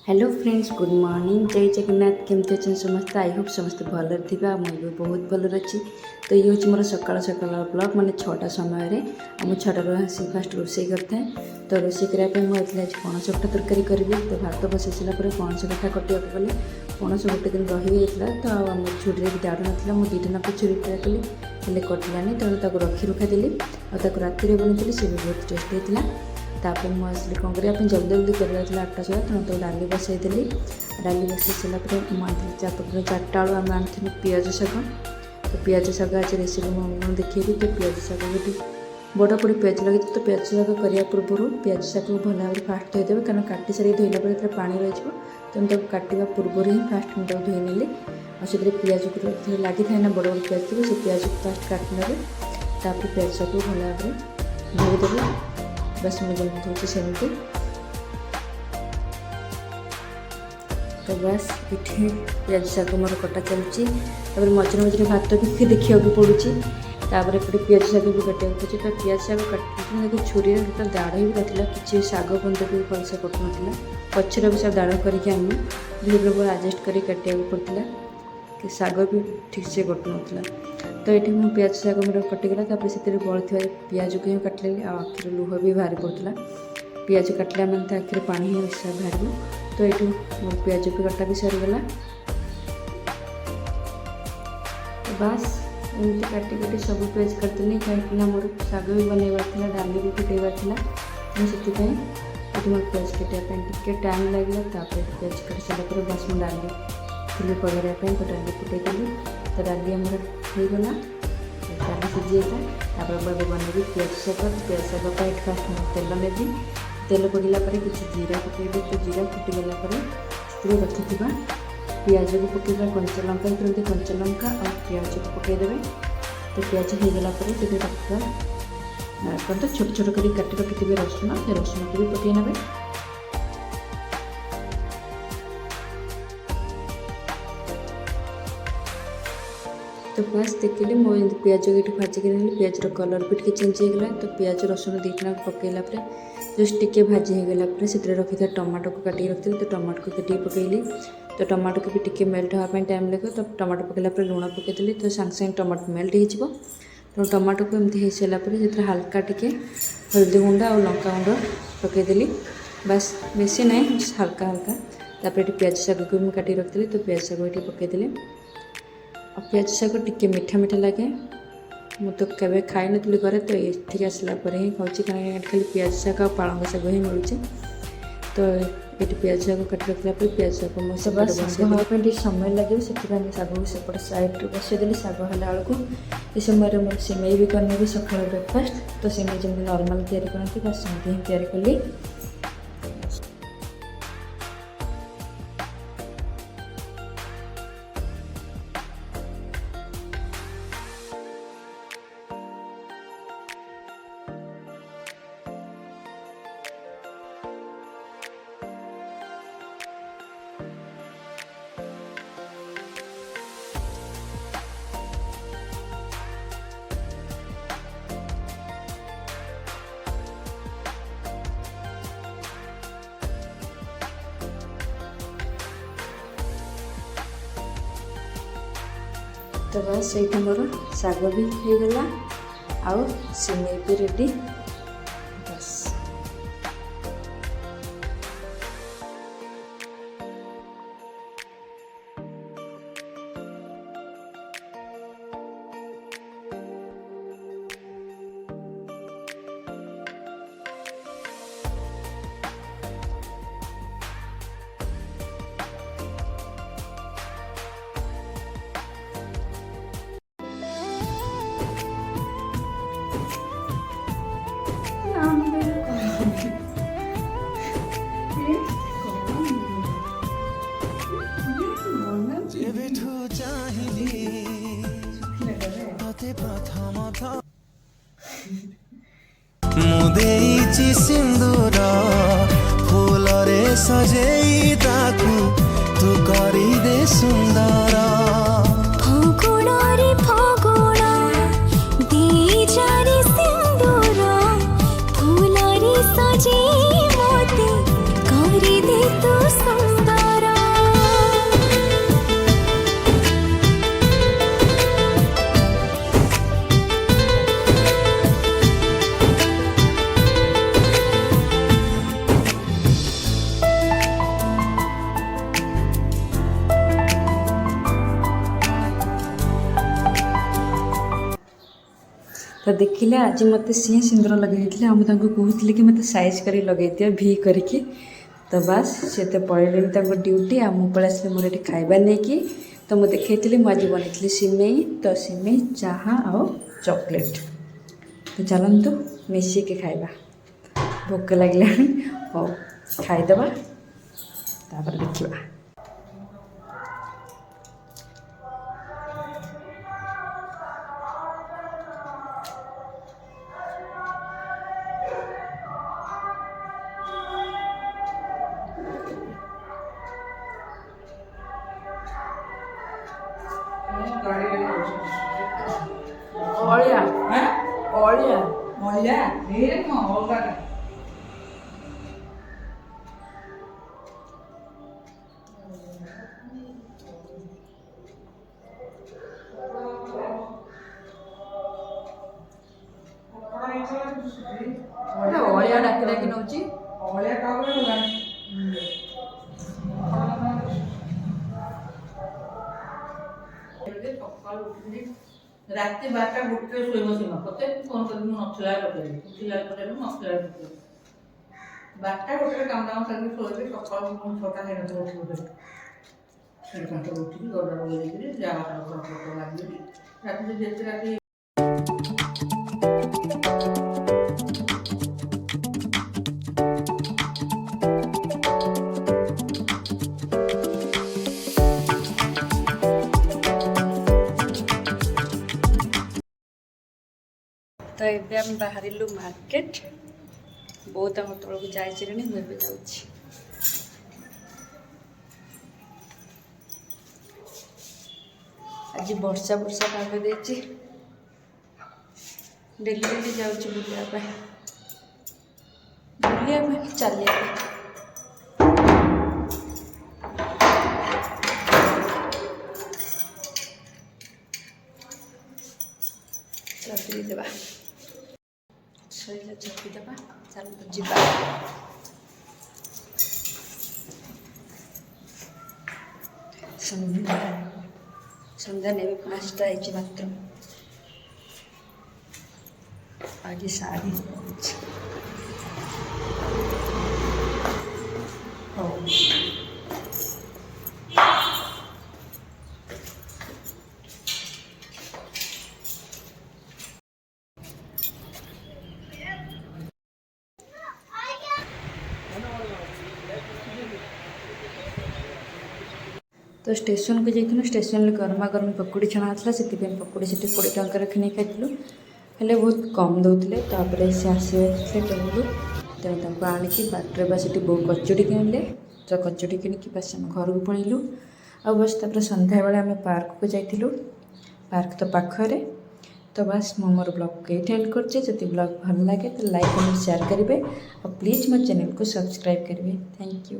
Hello friends, good morning. जय जगन्नाथ। केमती अच्छे समस्त? आई होप समस्त भल थी। मुझे बहुत भल अच्छी। तो ये हूँ मोर सकाल सकाल ब्लॉग माने 6टा समय मुझे 6टार आसी फास्ट रोषे करता है। तो रोषे करने मुझे आज पणस कटा तरकारी करी। तो भात बसई सारापर पणस कटा कटिया गली। पणस गोटे दिन रही जाता तो आम छुरी भी दाड़ ना मुझे 2टा नाक छुरी ट्राए कली हेल्ले कटिलानी। तेणु रखी रुखा देली और राति बनई सी भी बहुत टेस्ट होता। तापर मुझे कौन करने जल्दी जल्दी कर 8टा सुधा तेणु तो डाली बसईदेली। डाली बसई सारापर मुझे 4टा बेलू आम आनी पिज शाग। तो पिज शाग आज रेसिपी मुझे देखिए। तो पिज शाग गोटे बड़ बड़ी पिज लगे। तो पिज शाग करने पूर्व पिज शाग को भल भाव फास्ट धोईदेवे कारण काटी सारी धोला पर पानी रही। तेणु तक काटा पूर्व ही फास्ट मुझे धोई नेली और से पिज लगी था ना बड़ बड़ पिज थी से पिज को फास्ट काटिने। पिज शाग को भल भाव धोईदेवी। बस मुझे धोची सेमती। तो बस ये पिज शाग मोर कटा चलती। मझे मझे भात भी देखा पड़ूँ। तापर एपटे पिज शाग भी काटा पड़े। तो पिज शाग काट छुरी तो दाड़ भी रखा किसी शाग बंद भी भलसे कटु ना। पचर भी सब दाड़ करके आम धीरे आडजस्ट कर काटा पड़ता कि शाग भी ठीक से कटु ना। तो ये मुझे पिज शाग मेरे कटिगला। से बड़ी पिज को ही काटिली आखिर लुह भी बाहरी पड़ता। पिज काटिला मैंने आखिर पानी ही बाहर। तो ये मोर पिज भी कटा भी सरीगला। तो बस एमती काटी काटी सब पिज करदेली कहीं मोर शाग भी बनइबार डाली भी फुटेबार से मोर पिज काटापी टाइम लगे। पिज काटी सारापर बस मुझे डाली थी पगारे तो डाली फुटेदेली। तो डाली आम होगला डाली सीझीता। बनैबी पिज शाग। पिज शाग फास्ट तेल नेबी। तेल पड़ला किसी जीरा पकेबी। तो जीरा फुटीगला रखी पिज को पकेबा कंचा लंका तुरंत कंचा लंका और पिज को पकईदेवे। तो पिज होगला रखा तो छोट छोट कर काटी रखी रसुण से रसुण को भी पकई ने। तो बस देखिए मुझे पिज ये भाजिक पिज कलर भी टे चेंज होगा। तो पिज रसुण 2टा पकईला जस्ट टिके भाजी होगला से रखी था टमाटो को काटिक रखी। तो टमाटो को पकईली। तो टमाटो को भी टिके मेल्ट होगापी टाइम लगे। तो टमाटो पकईला लुण पकईदेली। तो सांगे सांगे टमाटो मेल्ट हो। तो टमाटो को एमती हो सारापर से हल्का टिके हल्दी गुंडा और लंका गुंड पकईदेली। बस बेसी ना हल्का हल्का। तापर पिज शाग को भी काटिक रखी। तो पिज शाग ये पकईदेली और पिज शाग टिके मीठा मीठा लगे। मुझे तो केवे खाई नी घरे। तो ये आसला ही खाऊँ कारण खाली पिज शाग और पालंग शाग ही मिलूँ। तो ये पिज शाग काटी रखला पिज शाग मुझे बस समय लगे से शाग को सेपटे साइड बसईदेली। शाग है बेलू ये समय मोर सिमई भी करनी सकाल ब्रेकफास्ट। तो सिमई जमी नॉर्मल तैयारी करती बस सेमती ही तैयारी कली। तो बस ये मोर शाग भी होगला आउ सिमई भी रेडी। बस मुदेइची सिंदूर फूलरे सजेई ताकू तू करी दे सुंदर। फगुणरे फगुण दे जारी सिंदूर फूलरे सजेई मोते करी दे तू सुंदर। तो देखिले आज मत सी सिंदूर लगे मुझे कहते कि मत साइज कर लगे दियो भी करके तो बस से तो पड़े ड्यूटी आ मुझे पड़े आस मोर ये खाइबा नहीं तो मुझे देखी मुझे बनई सिमेई तो सिमेई चाहा आ चॉकलेट तो चलतु मिसिक खाइबा भोक लगे हो खाईदबा तापर देखा Olha, olha, olha, mesmo, olha. ଅଳିଆ ଡାକି ଡାକି ନଉଛି Olha, calma, olha. ସକାଳୁ ଉଠିଲି ରାତି 12ଟା 1ରେ ଶୋଇବ ସୀମା ମୋତେ ଫୋନ୍ କରିବି ମୁଁ ନଥିଲା ପକେଇବି ଉଠିଲା ପରେ ନଥିଲା ପକେଇବି 12ଟା 1ରେ କାମ ଦାମ ସାରିକି ଶୋଇବି ସକାଳୁ ମୁଁ 6ଟା ହେଇନଥିବ ଉଠିବି ସେଠି ପାଞ୍ଚଟା ଉଠିକି ଗଡ଼ାର ବୋଲିକିରି ଯାହା ଫଟୋ ଲାଗିବି ରାତିରେ ଯେତେ ରାତି तो ये आम बाहर मार्केट बहुत आम तौक जाए मुझे जाऊँ आज वर्षा वर्षा पाग दे डेली डेली जाऊँ बुलाया बुलाया चलिया चपी देवा शरीर चपी देवा चल जीवा संध्या संध्या ने भी 5टा है मात्र आज साड़ी तो स्टेशन को जाइए स्टेशन में गरमा गरम पकोड़ी छणा था से पकोड़ी से 20 टंका किनी खाई हेल्ले बहुत कम दौले तापर से आसते टेबुल तेणु आणिकी बाटर बस बहुत कचोड़ी किणिले तो कचोड़ी किनिकी बस आम घर को पलू आ बस तापर संध्या बेले आम पार्क को जाइलु पार्क तो पाखरे तो बस मो मोर ब्लॉग को ये एंड कर ब्लॉग भल लगे तो लाइक कमेंट शेयर करेंगे और प्लीज़ मो चैनल को सब्सक्राइब करेंगे थैंक यू।